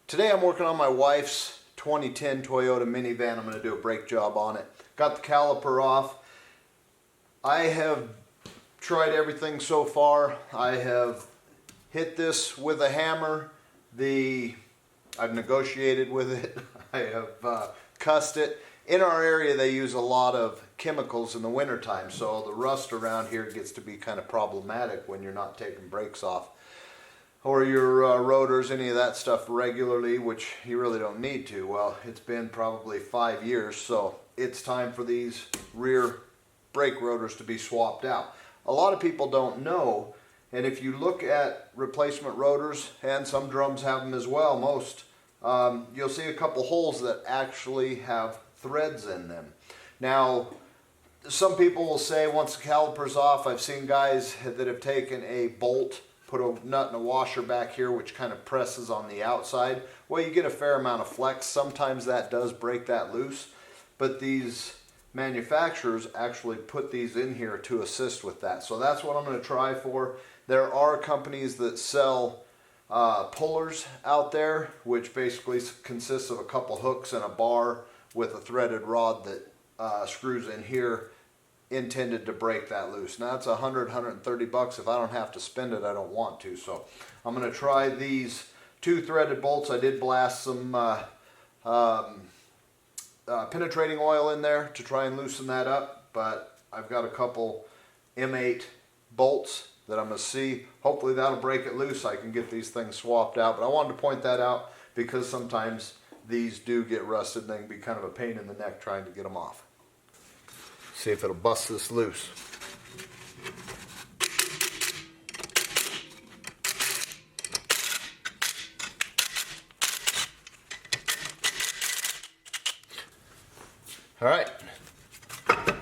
Today I'm working on my wife's 2010 Toyota minivan. I'm going to do a brake job on it. Got the caliper off. I have tried everything so far. I have hit this with a hammer. I've negotiated with it. I have cussed it. In our area they use a lot of chemicals in the wintertime, so the rust around here gets to be kind of problematic when you're not taking brakes off or your rotors, any of that stuff regularly, which you really don't need to. Well, it's been probably 5 years, so it's time for these rear brake rotors to be swapped out. A lot of people don't know, and if you look at replacement rotors, and some drums have them as well, most, you'll see a couple holes that actually have threads in them. Now, some people will say once the caliper's off, I've seen guys that have taken a bolt, put a nut and a washer back here which kind of presses on the outside. Well, you get a fair amount of flex. Sometimes that does break that loose, but these manufacturers actually put these in here to assist with that. So that's what I'm going to try for. There are companies that sell pullers out there, which basically consists of a couple hooks and a bar with a threaded rod that screws in here, intended to break that loose. Now it's $100-$130. If I don't have to spend it, I don't want to. So I'm going to try these two threaded bolts. I did blast some penetrating oil in there to try and loosen that up, but I've got a couple M8 bolts that I'm going to see. Hopefully that'll break it loose. I can get these things swapped out, but I wanted to point that out because sometimes these do get rusted and they can be kind of a pain in the neck trying to get them off. See if it'll bust this loose. All right.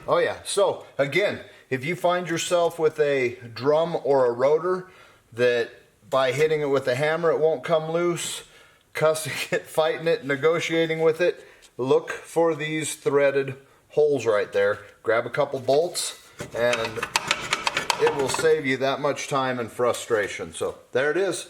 Oh yeah, so again, if you find yourself with a drum or a rotor that by hitting it with a hammer it won't come loose, cussing it, fighting it, negotiating with it, look for these threaded holes right there. Grab a couple bolts and it will save you that much time and frustration. So there it is.